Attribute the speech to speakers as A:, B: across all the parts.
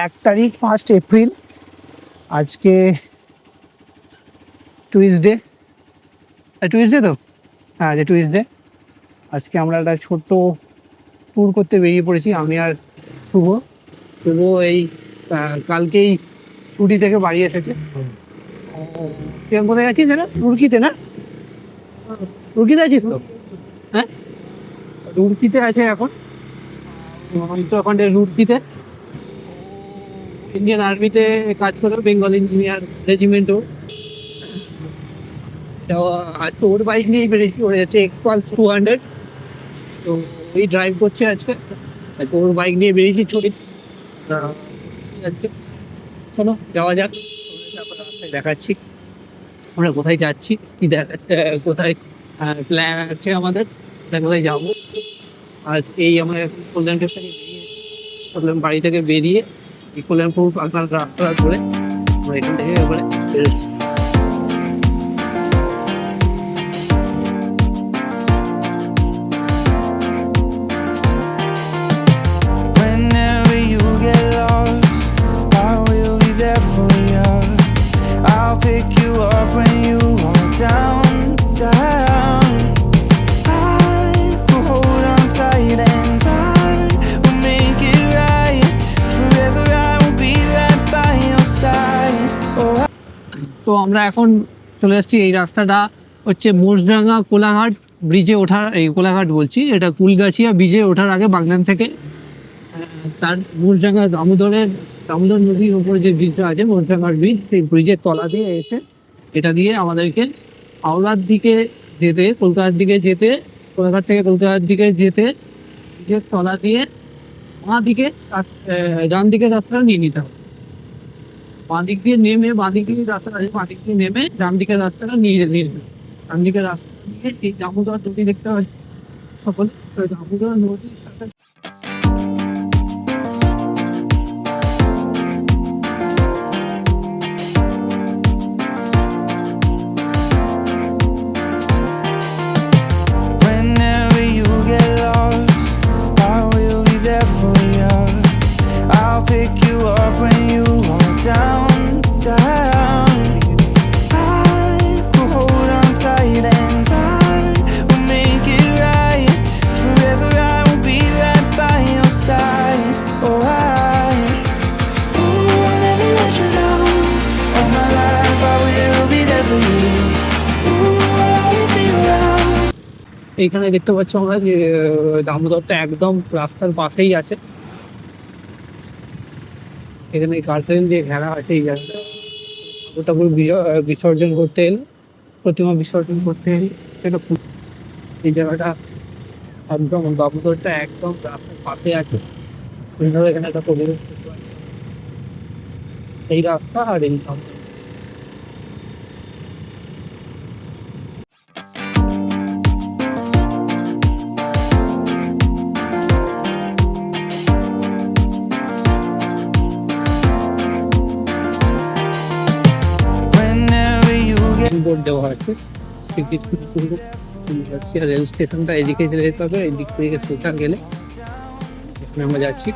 A: 1 তারিখ 1 এপ্রিল, আজকে টুইসডে তো, হ্যাঁ আজকে টুইসডে। আজকে আমরা একটা ছোট্ট ট্যুর করতে বেরিয়ে পড়েছি, আমি আর শুভ। এই কালকেই ছুটি থেকে বাড়ি এসেছে। তুই কোথায় যাচ্ছিস? না রুড়কিতে, না রুড়কিতে আছিস তো? হ্যাঁ, রুড়কিতে আছে এখন। উত্তরাখণ্ডের রুড়কিতে ইন্ডিয়ান আর্মিতে কাজ করে, বেঙ্গল ইঞ্জিনিয়ার রেজিমেন্টও। তো আজকে ওর বাইক নিয়েই বেরিয়েছি, ওর হচ্ছে এক্সপালস 200। তো ওই ড্রাইভ করছে আজকে, ওর বাইক নিয়ে বেরিয়েছি ছুটি। চলো যাওয়া যাক, রাস্তায় দেখাচ্ছি আমরা কোথায় যাচ্ছি, কি কোথায় প্ল্যান আছে আমাদের, কোথায় যাবো। আর এই আমরা কল্যাণপুর থেকে বাড়ি থেকে বেরিয়ে কল্যাণপুর আপনার রাস্তা করে আমরা এখান থেকে এবারে বেরোচ্ছি। তো আমরা এখন চলে যাচ্ছি, এই রাস্তাটা হচ্ছে মোষডাঙ্গা কোলাঘাট ব্রিজে ওঠার, এই কোলাঘাট বলছি, এটা কুলগাছিয়া ব্রিজে ওঠার আগে বাগনান থেকে তার মোষডাঙ্গা দামোদর নদীর উপরে যে ব্রিজটা আছে মোষডাঙ্গার ব্রিজ, সেই ব্রিজের তলা দিয়ে এসে এটা দিয়ে আমাদেরকে হাওড়ার দিকে যেতে, কলকাতার দিকে যেতে, কোলাঘাট থেকে কলকাতার দিকে যেতে ব্রিজের তলা দিয়ে বাঁ দিকে ডান দিকের রাস্তাটা নিয়ে নিতে হবে। বাঁ দিক দিয়ে নেমে, বাঁ দিক দিয়ে রাস্তাটা আছে, বাঁ দিক দিয়ে নেমে ডান দিকের রাস্তাটা নিয়ে নেবে। ডান দিকের রাস্তা নিয়ে এই দামোদর নদী দেখতে পাচ্ছি সকলে, দামোদর নদীর সাথে এইখানে দেখতে পাচ্ছ আমরা যে দামোদরটা একদম রাস্তার পাশেই আছে। এখানে গার্ডেন দিয়ে ঘেরা আছে এই জায়গাটা। ঠাকুর বিসর্জন করতে এলে, প্রতিমা বিসর্জন করতে এলে সেটা এই জায়গাটা একদম দামোদরটা একদম রাস্তার পাশে আছে। সুন্দর এখানে একটা পরিবেশ দেখতে পাচ্ছি, এই রাস্তা আর এই দামোদর। বোর্ড দেওয়া আছে, রেল স্টেশনটা এদিকে চলে যেতে হবে, এদিক থেকে সোজা গেলে এখানে আমরা যাচ্ছি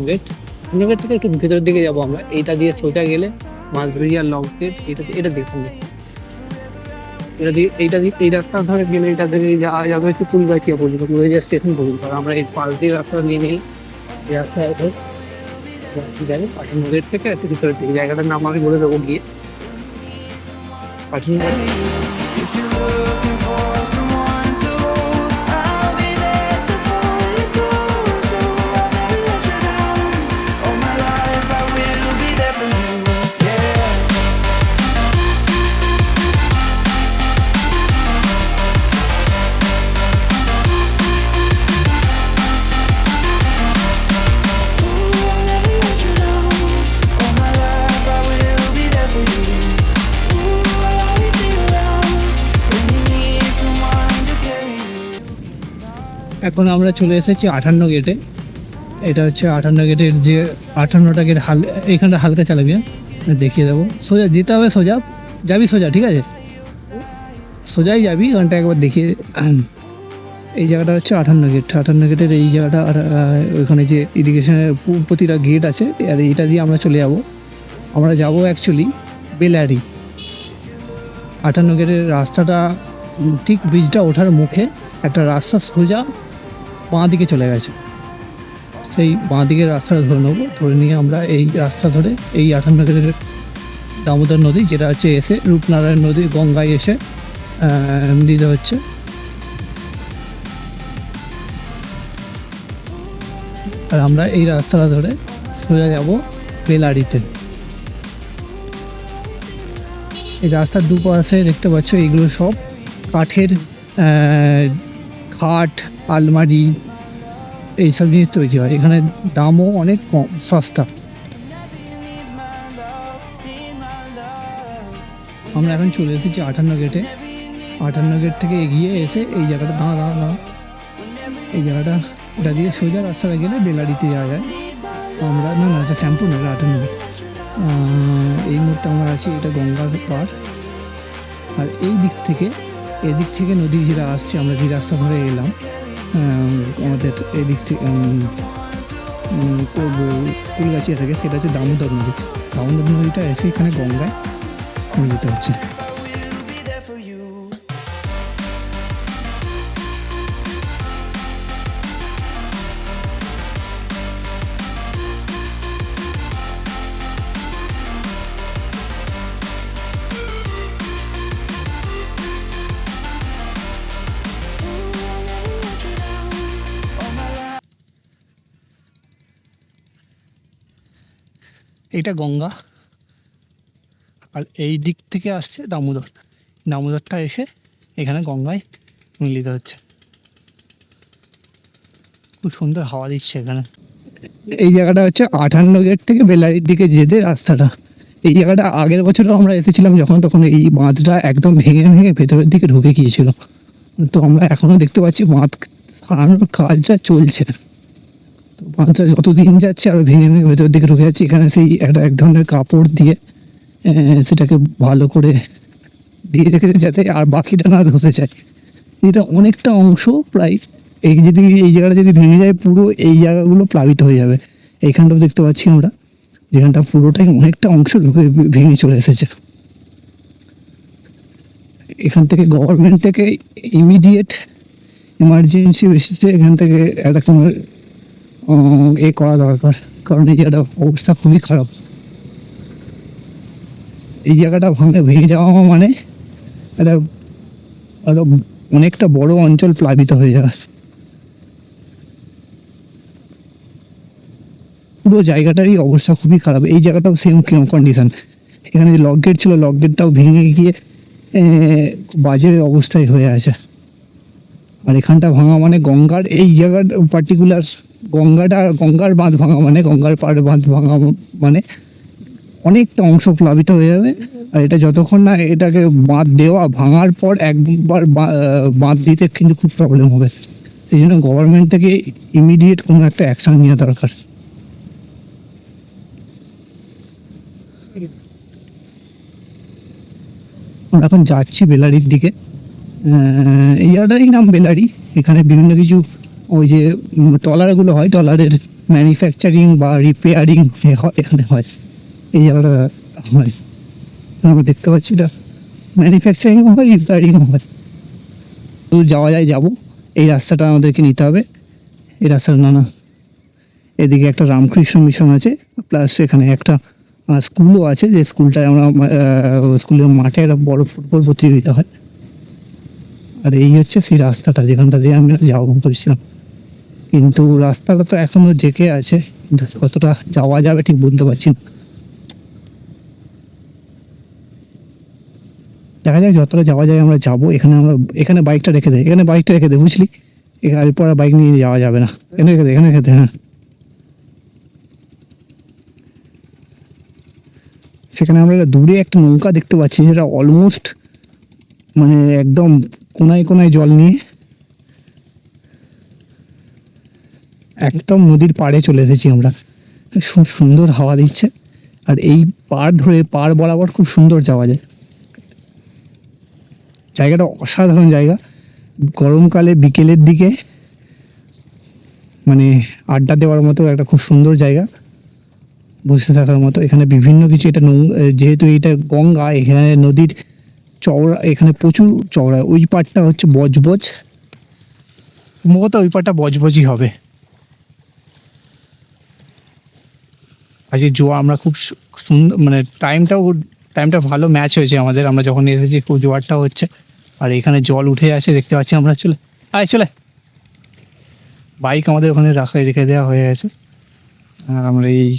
A: গেট থেকে একটু ভেতরের দিকে যাবো আমরা। এইটা দিয়ে সোজা গেলে মাঝবেরিয়ার লং গেট, এটা দেখুন, এইটা দিয়ে এই রাস্তা ধরে গেলে এটা থেকে যাওয়া যাবে হচ্ছে কুলগাছিয়া পর্যন্ত, কুলগাছিয়া স্টেশন পর্যন্ত। আমরা এই পাশ দিয়ে রাস্তা নিয়ে নিই, এই রাস্তায় যাবে পাঠানো গেট থেকে একটু ভিতরের দিকে। জায়গাটার নাম আমি বলে দেবো গিয়ে পাঠানো। এখন আমরা চলে এসেছি 58 গেটে। এটা হচ্ছে 58 গেটের যে 58টা গেট, এইখানটা হালকা চালাবি, দেখিয়ে দেবো। সোজা যেতে হবে, সোজা যাবি, সোজা ঠিক আছে, সোজাই যাবি, ওখানটা একবার দেখিয়ে। এই জায়গাটা হচ্ছে 58 গেট। 58 গেটের এই জায়গাটা, আর ওইখানে যে ইরিগেশনের প্রতিটা গেট আছে, আর এটা দিয়ে আমরা চলে যাব। আমরা যাব অ্যাকচুয়ালি বেলারি। 58 গেটের রাস্তাটা ঠিক ব্রিজটা ওঠার মুখে একটা রাস্তা সোজা বাঁ দিকে চলে গেছে। সেই বাঁ দিকের রাস্তাটা ধরে নেবো, ধরে নিয়ে আমরা এই রাস্তা ধরে এই 58 গেটের দামোদর নদী, যেটা হচ্ছে এসে রূপনারায়ণ নদী গঙ্গায় এসে মিলিত হচ্ছে। আর আমরা এই রাস্তাটা ধরে সোজা যাব বেলারিতে। এই রাস্তার দুপাশে দেখতে পাচ্ছ এইগুলো সব কাঠের খাট, আলমারি, এইসব জিনিস তৈরি হয়। এখানে দামও অনেক কম, সস্তা। আমরা এখন চলে এসেছি 58 গেটে। 58 গেট থেকে এগিয়ে এসে এই জায়গাটা দাঁড়া এই জায়গাটা, এটা দিয়ে সোজা রাস্তাটা গেলে বেলারিতে যাওয়া যায়। আমরা না এটা শ্যাম্পুর না, 58 গেট। এই মুহূর্তে আমরা আছি, এটা গঙ্গার পার। আর এই দিক থেকে, এদিক থেকে নদী যেটা আসছে, আমরা যে রাস্তা ধরে এলাম আমাদের এদিক থেকে কুলগাছিয়া থেকে, সেটা হচ্ছে দামোদর নদী। দামোদর নদীটা এসে এখানে গঙ্গায় মিলিত হচ্ছে। এটা গঙ্গা, আর এই দিক থেকে আসছে দামোদর। দামোদরটা এসে এখানে গঙ্গায় মিলিত হচ্ছে। খুব সুন্দর হাওয়া দিচ্ছে এখানে। এই জায়গাটা হচ্ছে 58 গেট থেকে বেলারির দিকে যেতে রাস্তাটা। এই জায়গাটা আগের বছরও আমরা এসেছিলাম যখন, তখন এই বাঁধটা একদম ভেঙে ভেঙে ভেতরের দিকে ঢুকে গিয়েছিল। তো আমরা এখনও দেখতে পাচ্ছি বাঁধ সারানোর কাজটা চলছে। তো বাঁধটা যত দিন যাচ্ছে আর ভেঙে ভেঙে ভেতরের দিকে ঢুকে যাচ্ছে। এখানে সেই এক ধরনের কাপড় দিয়ে সেটাকে ভালো করে দিয়ে রেখেছে যাতে আর বাকিটা না ধসে যায়। এটা অনেকটা অংশ প্রায়, এই জায়গাটা যদি ভেঙে যায় পুরো এই জায়গাগুলো প্লাবিত হয়ে যাবে। এইখানটাও দেখতে পাচ্ছি আমরা, যেখানটা পুরোটাই অনেকটা অংশ ঢুকে ভেঙে চলে এসেছে। এখান থেকে গভর্নমেন্ট থেকে ইমিডিয়েট এমার্জেন্সি বেসিসে এখান থেকে একটা কোনো করা দরকার, কারণ এই জায়গাটা অবস্থা খুবই খারাপ। এই জায়গাটা ভেঙে যাওয়া মানে একটা অনেকটা বড় অঞ্চল প্লাবিত হয়ে যাবে। পুরো জায়গাটারই অবস্থা খুবই খারাপ। এই জায়গাটাও সেম কন্ডিশন। এখানে যে লক গেট ছিল, লক গেটটাও ভেঙে গিয়ে বাজে অবস্থায় হয়ে আছে। আর এখানটা ভাঙা মানে গঙ্গার এই জায়গার পার্টিকুলার গঙ্গার বাঁধ ভাঙা মানে, গঙ্গার পাড়ে বাঁধ ভাঙা মানে অনেকটা অংশ প্লাবিত হয়ে যাবে। আর এটা যতক্ষণ না এটাকে বাঁধ দেওয়া, ভাঙার পর একবার বাঁধ দিতে কিন্তু খুব প্রবলেম হবে। সেই জন্য গভর্নমেন্ট থেকে ইমিডিয়েট কোনো একটা অ্যাকশান নেওয়া দরকার। আমরা এখন যাচ্ছি বেলারির দিকে। এই জায়গাটারই নাম বেলারি। এখানে বিভিন্ন কিছু ওই যে ট্রলারগুলো হয়, ট্রলারের ম্যানুফ্যাকচারিং বা রিপেয়ারিং এখানে হয়। এই জায়গাটা হয়, আমরা দেখতে পাচ্ছি এটা ম্যানুফ্যাকচারিংও হয়, রিপেয়ারিংও হয়। তো যাওয়া যায়, যাবো। এই রাস্তাটা আমাদেরকে নিতে হবে। এই রাস্তাটা না, এদিকে একটা রামকৃষ্ণ মিশন আছে, প্লাস এখানে একটা স্কুলও আছে, যে স্কুলটায় আমরা স্কুলের মাঠে একটা বড় ফুটবল প্রতিযোগিতা হয়। আর এই হচ্ছে সেই রাস্তাটা যেখানটা দিয়ে আমরা যাওয়া করেছিলাম। কিন্তু রাস্তাটা তো এখনও জেঁকে আছে, কিন্তু কতটা যাওয়া যাবে ঠিক বলতে পারছি না। দেখা যায় যতটা যাওয়া যায় আমরা যাবো। এখানে বাইকটা রেখে দেয়, বুঝলি? এরপর বাইক নিয়ে যাওয়া যাবে না। এখানে রেখে দে। হ্যাঁ, সেখানে আমরা দূরে একটা নৌকা দেখতে পাচ্ছি, যেটা অলমোস্ট মানে একদম কোনায় কোনায় জল নিয়ে একদম নদীর পাড়ে চলে এসেছি আমরা। খুব সুন্দর হাওয়া দিচ্ছে, আর এই পাড় বরাবর খুব সুন্দর যাওয়া যায়। জায়গাটা অসাধারণ জায়গা।
B: গরমকালে বিকেলের দিকে মানে আড্ডা দেওয়ার মতো একটা খুব সুন্দর জায়গা, বসে থাকার মতো। এখানে বিভিন্ন কিছু, এটা যেহেতু এটা গঙ্গা, এখানে নদীর চওড়া, এখানে প্রচুর চওড়া। ওই পাড়টা হচ্ছে বজবজ, সম্ভবত ওই পাড়টা বজবজই হবে। আজকে জোয়ার আমরা খুব সুন্দর, মানে টাইমটা ভালো ম্যাচ হয়েছে আমাদের। আমরা যখন এসেছি খুব জোয়ারটা হচ্ছে, আর এখানে জল উঠে আছে দেখতে পাচ্ছি আমরা। চলে বাইক আমাদের ওখানে রেখে দেওয়া হয়ে গেছে। আর আমরা এই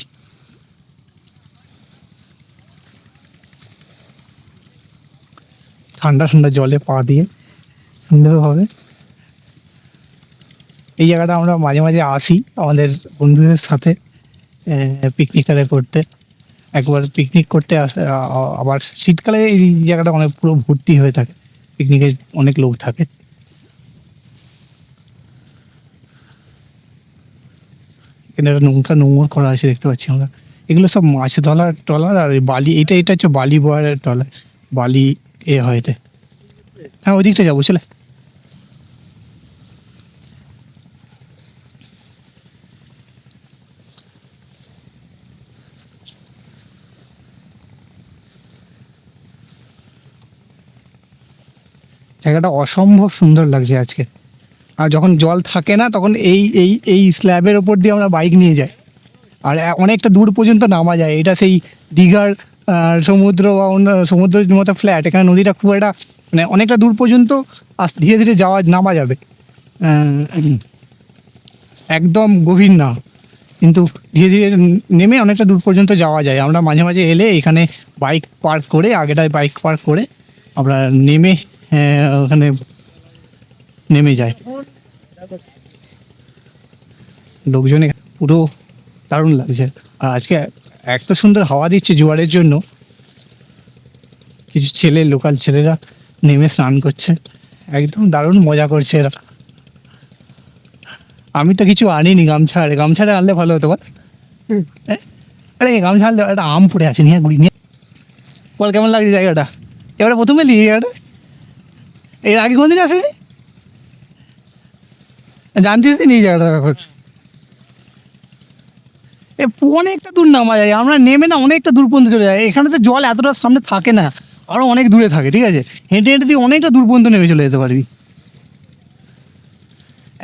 B: ঠান্ডা ঠান্ডা জলে পা দিয়ে সুন্দরভাবে, এই জায়গাটা আমরা মাঝে মাঝে আসি আমাদের বন্ধুদের সাথে পিকনিক করতে। একবার পিকনিক করতে আবার শীতকালে এই জায়গাটা অনেক পুরো ভর্তি হয়ে থাকে, পিকনিকে অনেক লোক থাকে। এখানে একটা নৌকা নোঙর করা আছে দেখতে পাচ্ছি আমরা। এগুলো সব মাছ ধরার ট্রলার, আর বালি, এটা হচ্ছে বালি বয়ারের ট্রলার, বালি হয়েছে। হ্যাঁ, ওই দিকটা যাবো, চলে। জায়গাটা অসম্ভব সুন্দর লাগছে আজকে। আর যখন জল থাকে না তখন এই স্ল্যাবের ওপর দিয়ে আমরা বাইক নিয়ে যাই, আর অনেকটা দূর পর্যন্ত নামা যায়। এটা সেই দীঘার সমুদ্র বা অন্য সমুদ্রের মতো ফ্ল্যাট, এখানে নদীটা খুব একটা, মানে অনেকটা দূর পর্যন্ত ধীরে ধীরে নামা যাবে, একদম গভীর না, কিন্তু ধীরে ধীরে নেমে অনেকটা দূর পর্যন্ত যাওয়া যায়। আমরা মাঝে মাঝে এলে এখানে বাইক পার্ক করে, আগেটায় বাইক পার্ক করে আমরা নেমে ওখানে নেমে যাই। লোকজনে পুরো দারুণ লাগছে। আর আজকে এত সুন্দর হাওয়া দিচ্ছে জোয়ারের জন্য, কিছু লোকাল ছেলেরা নেমে স্নান করছে, একদম দারুণ মজা করছে এরা। আমি তো কিছু আনিনি, গামছাড়ে আনলে ভালো হতো বল। আরে গামছা আনলে, একটা আম পড়ে আছে, নিয়ে গুড়ি নিয়ে বল কেমন লাগছে জায়গাটা। এবারে প্রথম এলি এই জায়গাটা, এর আগে কোনদিন আসিনি, জানতিস এই জায়গাটা ব্যাপার। অনেকটা দূর নামা যায়, আমরা নেমে না অনেকটা দূর পর্যন্ত চলে যাই। এখানে তো জল এতটা সামনে থাকে না, আরও অনেক দূরে থাকে, ঠিক আছে। হেঁটে হেঁটে দিয়ে অনেকটা দূর পর্যন্ত নেমে চলে যেতে পারবি।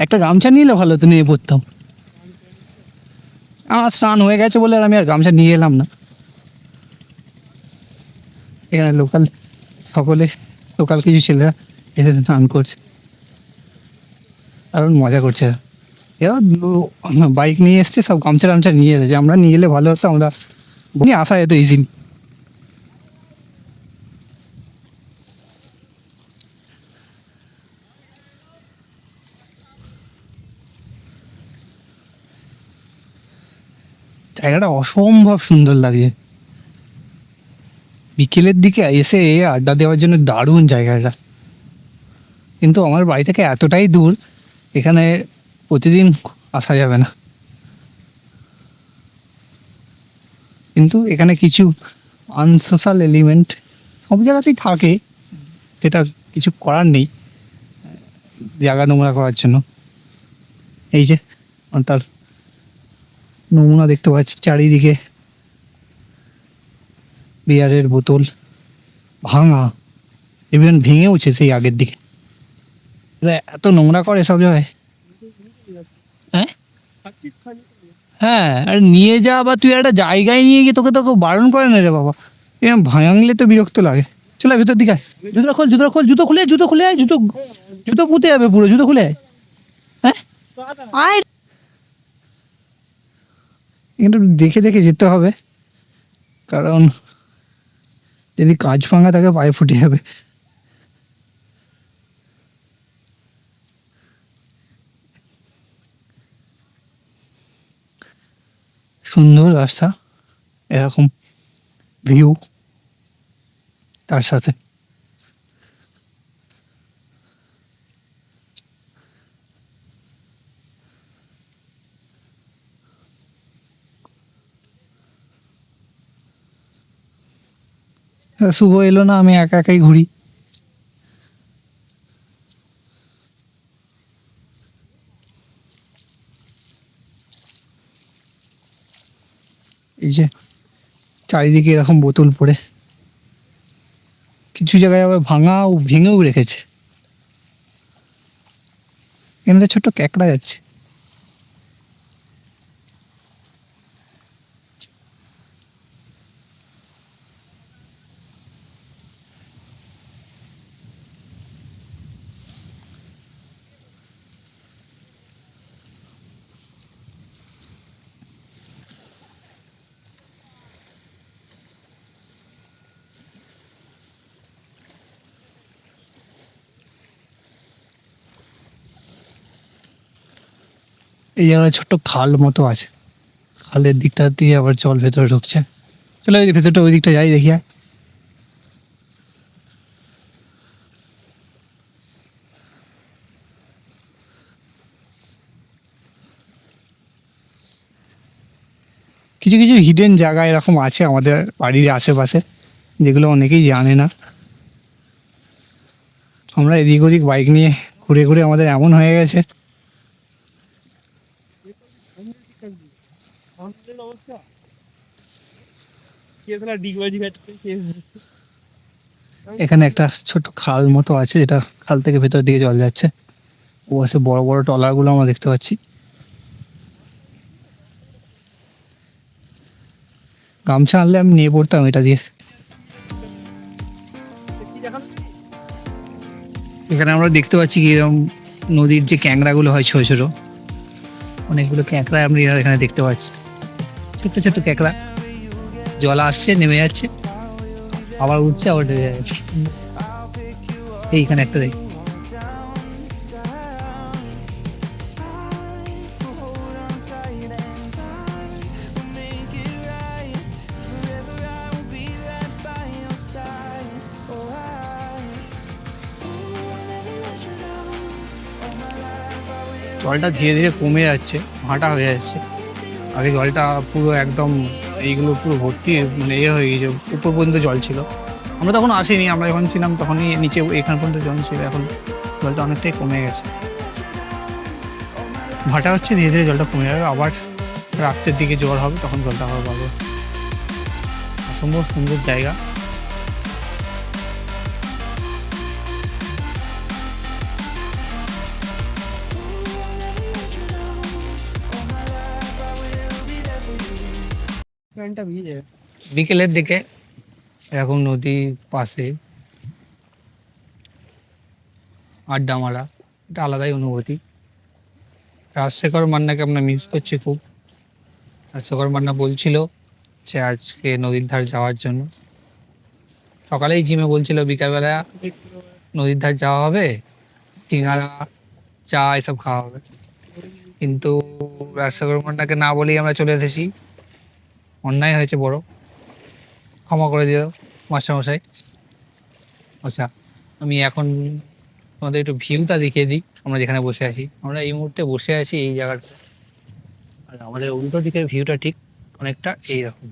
B: একটা গামছা নিলে ভালো হতো, নিয়ে পড়তাম। আমার স্নান হয়ে গেছে বলে আর আমি আর গামছা নিয়ে এলাম না। এখানে লোকাল কিছু ছেলেরা এসে স্নান করছে, দারুণ মজা করছে এরা। এরা বাইক নিয়ে এসছে, সব গামছা নিয়ে এসেছে। আমরা নিয়ে এলে ভালো হতো, আমরা আসা যেত ইজিলি। জায়গাটা অসম্ভব সুন্দর লাগে, বিকেলের দিকে এসে আড্ডা দেওয়ার জন্য দারুণ জায়গাটা। কিন্তু আমার বাড়ি থেকে এতটাই দূর, এখানে প্রতিদিন আসা যাবে না। কিন্তু এখানে কিছু আনসোশাল এলিমেন্ট সব জায়গাতেই থাকে, সেটা কিছু করার নেই, জায়গা নোংরা করার জন্য। এই যে তার নমুনা দেখতে পাচ্ছি চারিদিকে, বিয়ারের বোতল ভাঙা, ইভেন ভেঙেওছে সেই আগের দিকে। এত নোংরা করে সব জায়গায়। হ্যাঁ হ্যাঁ, আর নিয়ে যা, বা তুই একটা জায়গায় নিয়ে গিয়ে তোকে বারণ করে না রে বাবা, এরকম ভাঙলে তো বিরক্ত লাগে। চলে ভেতর দিকে, জুতো খুলে আয়, জুতো পুঁতে যাবে পুরো, জুতো খুলে আয়। হ্যাঁ আয়, কিন্তু দেখে দেখে যেতে হবে, কারণ যদি কাজ ভাঙা থাকে পায়ে ফুটে যাবে। সুন্দর রাস্তা, এরকম ভিউ, তার সাথে শুভ এলো না, আমি একা একাই ঘুরি। এই যে চারিদিকে এরকম বোতল পড়ে, কিছু জায়গায় আবার ভেঙেও রেখেছে। এখানে ছোট্ট ক্যাকড়া যাচ্ছে। এই জায়গায় ছোট্ট খাল মতো আছে, খালের দিকটা দিয়ে আবার জল ভেতরে ঢুকছে। চলো এই ভেতরটা ওই দিকটা যাই, দেখি। কিছু কিছু হিডেন জায়গা এরকম আছে আমাদের বাড়ির আশেপাশে, যেগুলো অনেকেই জানে না। আমরা এদিক ওদিক বাইক নিয়ে ঘুরে ঘুরে আমাদের এমন হয়ে গেছে। এখানে একটা ছোট খাল মতো আছে, যেটা খাল থেকে ভেতর দিকে জল যাচ্ছে। ও আছে বড় বড় ট্রলার গুলো আমরা দেখতে পাচ্ছি। গামছা আনলে আমি নিয়ে পড়তাম এটা দিয়ে। এখানে আমরা দেখতে পাচ্ছি কি এরকম নদীর যে ক্যাংড়াগুলো হয় ছোট ছোট, অনেকগুলো ক্যাঁকড়া আমরা এখানে দেখতে পাচ্ছি। ছোট্ট ছোট্ট ক্যাঁকড়া, জল আসছে নেমে যাচ্ছে, আবার উঠছে আবার নেমে যাচ্ছে। এইখানে একটা দেখি। জলটা ধীরে ধীরে কমে যাচ্ছে, ভাটা হয়ে যাচ্ছে। আগে জলটা পুরো একদম এইগুলো পুরো ভর্তি, মানে এ হয়ে গেছে, উপর পর্যন্ত জল ছিল। আমরা তখন আসিনি, আমরা যখন ছিলাম তখনই নিচে এখান পর্যন্ত জল ছিল। এখন জলটা অনেকটাই কমে গেছে, ভাটা হচ্ছে, ধীরে ধীরে জলটা কমে যাবে। আবার রাত্রের দিকে জল হবে, তখন জলটা আবার পাবো। অসম্ভব সুন্দর জায়গা। বিকেলের দিকে এরকম নদীর পাশে আড্ডা মারা, এটা আলাদাই অনুভূতি। রাজশেখর মান্নাকে আমরা মিস করছি খুব। রাজশেখর মান্না বলছিল যে আজকে নদীর ধার যাওয়ার জন্য, সকালেই জিমে বলছিল বিকালবেলা নদীর ধার যাওয়া হবে, সিঙ্গারা চা এসব খাওয়া হবে। কিন্তু রাজশেখর মান্নাকে না বলেই আমরা চলে এসেছি। অন্যায় হয়েছে বড়, ক্ষমা করে দিও মাস্টারমশাই। আচ্ছা, আমি এখন তোমাদের একটু ভিউটা দেখিয়ে দিই। আমরা যেখানে বসে আছি, আমরা এই মুহূর্তে বসে আছি এই জায়গাটা, আর আমাদের উল্টো দিকের ভিউটা ঠিক অনেকটা এইরকম।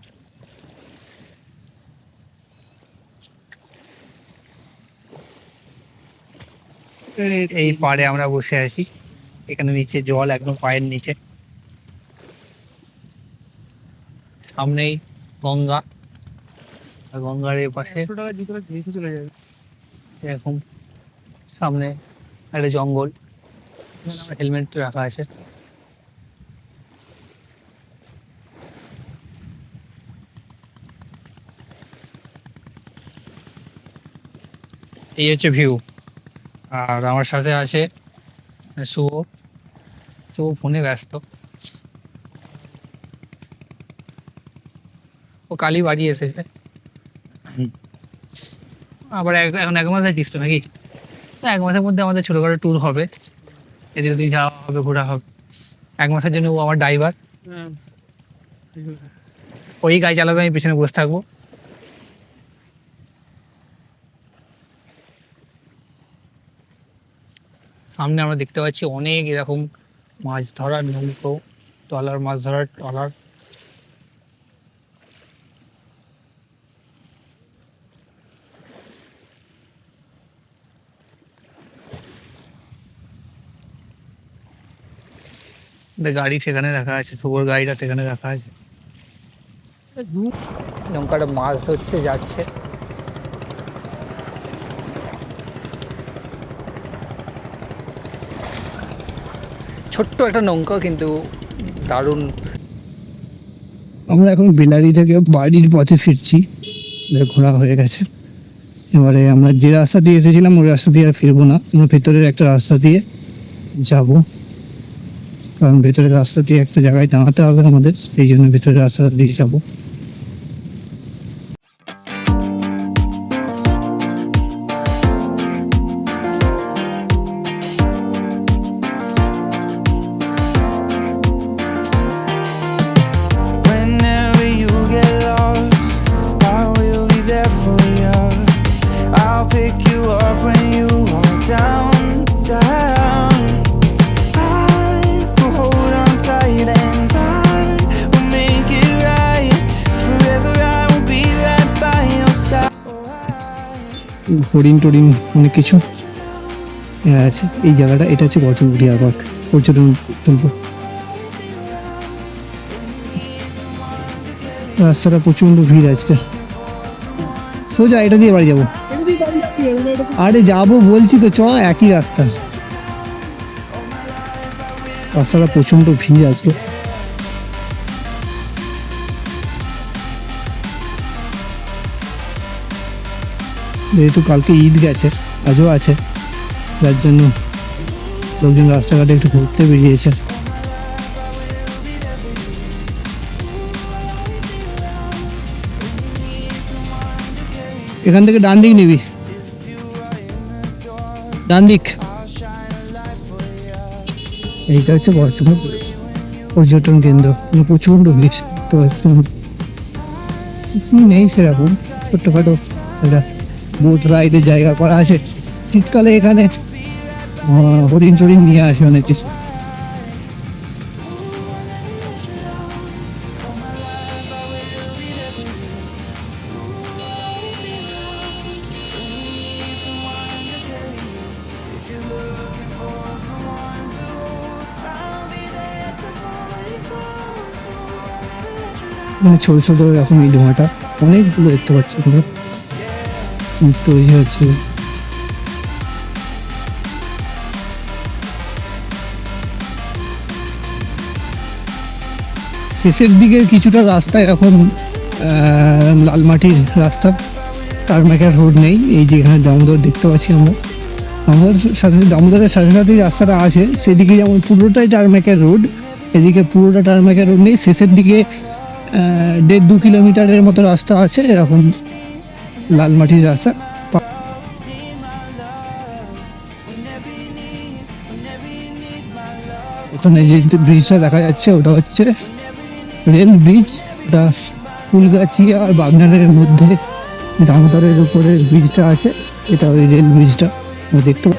B: এই পাড়ে আমরা বসে আছি, এখানে নিচে জল একদম পায়ের নিচে, সামনেই গঙ্গা, আর গঙ্গার এই পাশে এরকম সামনে একটা জঙ্গল। হেলমেট রাখা আছে। এই হচ্ছে ভিউ। আর আমার সাথে আছে শুভ। শুভ ফোনে ব্যস্ত, ও কালই বাড়ি এসেছে। আবার এখন 1 মাস আছিস তো নাকি? 1 মাসের মধ্যে আমাদের ছোটখাটো ট্যুর হবে, এদিক ওদিক যাওয়া হবে, ঘোরা হবে। 1 মাসের জন্য ও আমার ড্রাইভার, ওই গাড়ি চালাবে, আমি পেছনে বসে থাকবো। সামনে আমরা দেখতে পাচ্ছি অনেক এরকম মাছ ধরার নৌকো, ট্রলার, মাছ ধরার ট্রলার। গাড়ি সেখানে রাখা আছে, শুভর গাড়িটা সেখানে রাখা আছে। নৌকাটা মাছ ধরতে যাচ্ছে। ছোট্ট একটা নৌকা কিন্তু দারুণ। আমরা এখন বেলারি থেকে বাড়ির পথে ফিরছি, ঘোরা হয়ে গেছে। এবারে আমরা যে রাস্তা দিয়ে এসেছিলাম ওই রাস্তা দিয়ে আর ফিরবো না, আমরা ভেতরের একটা রাস্তা দিয়ে যাব, কারণ ভেতরের রাস্তা দিয়ে একটা জায়গায় দাঁড়াতে হবে আমাদের, সেই জন্য ভেতরের রাস্তা দিয়ে যাবো।
C: Whenever you get lost, I will be there for you. I'll pick you up when you are down, down. I will hold on tight and I will make it right. Forever I will be right by your side.
B: হরিণ টরিণ অনেক কিছু আছে এই জায়গাটা। এটা হচ্ছে গর্জন deer park, পর্যটন কেন্দ্র। রাস্তাটা প্রচণ্ড ভিড় আজকে। সোজা এটা দিয়ে বাড়ি যাবো। আরে যাবো বলছি তো, চ, একই রাস্তা। রাস্তাটা প্রচণ্ড ভিড় আজকে। যেহেতু কালকে ঈদ গেছে, আজও আছে, যার জন্য লোকজন রাস্তাঘাটে একটু ঘুরতে বেরিয়েছে। এখান থেকে ডান দিক নিবি, ডান দিক। এইটা হচ্ছে বর্তমান পর্যটন কেন্দ্র, প্রচণ্ড ভিড়। তো নেই সেরকম, ছোট্টখাটো একটা বোট রাইডের জায়গা করা আছে। শীতকালে এখানে হরিণ টরিণ নিয়ে আসে অনেক কিছু। মানে ছোট ছোট এরকম ইট ভাটা অনেকগুলো দেখতে পাচ্ছি তৈরি হচ্ছে। শেষের দিকের কিছুটা রাস্তা এখন লাল মাটির রাস্তা, টারম্যাকের রোড নেই। এই যে এখানে দামোদর দেখতে পাচ্ছি আমরা, আমাদের সাথে দামোদরের সাথে সাথে রাস্তাটা আছে, সেদিকে যেমন পুরোটাই টারম্যাকের রোড, এদিকে পুরোটা টারম্যাকের রোড নেই। শেষের দিকে 1.5-2 কিলোমিটারের মতো রাস্তা আছে এরকম লাল মাটির রাস্তা। ওখানে যে ব্রিজটা দেখা যাচ্ছে ওটা হচ্ছে রেল ব্রিজ, ওটা ফুলগাছিয়া আর বাগনানের মধ্যে দামোদরের উপরে ব্রিজটা আছে, এটা ওই রেল ব্রিজটা দেখতে।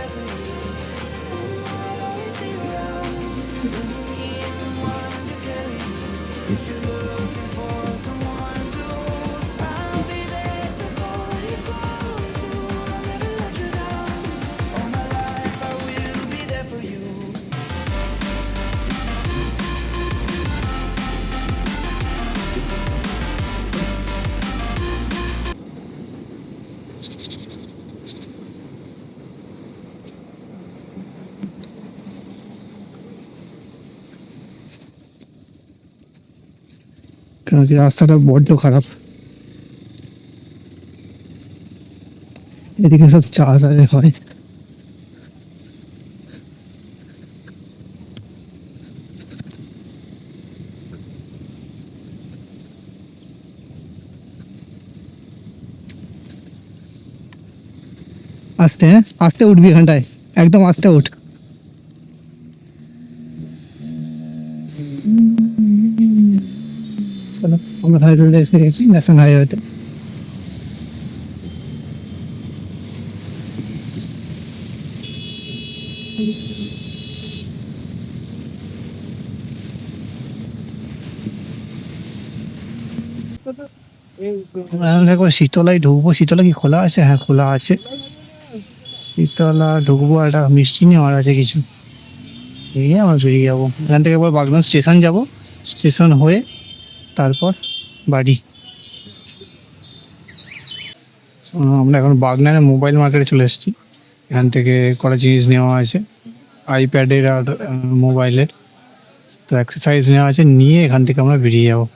B: কেন কি রাস্তাটা বড্ড খারাপ, এদিকে সব চাষ হয়। আস্তে, হ্যাঁ আস্তে উঠবি এখানটায়, একদম আস্তে উঠ। চলো আমরা হাই রোডে এসে গেছি, ন্যাশনাল হাইওয়েতে। একবার শীতলায় ঢুকবো। শীতলা কি খোলা আছে? হ্যাঁ খোলা আছে। শীতলা ঢুকবো, একটা মিষ্টি নেওয়ার আছে কিছু, এই আমরা বেরিয়ে যাবো এখান থেকে। একবার বাগনান স্টেশন যাব, স্টেশন হয়ে তারপর বাড়ি। আমরা এখন বাগনানের মোবাইল মার্কেটে চলে এসেছি। এখান থেকে কটা জিনিস নেওয়া আছে, আইপ্যাডের আর মোবাইলের। তো এক্সারসাইজ নেওয়া আছে, নিয়ে এখান থেকে আমরা বেরিয়ে যাবো।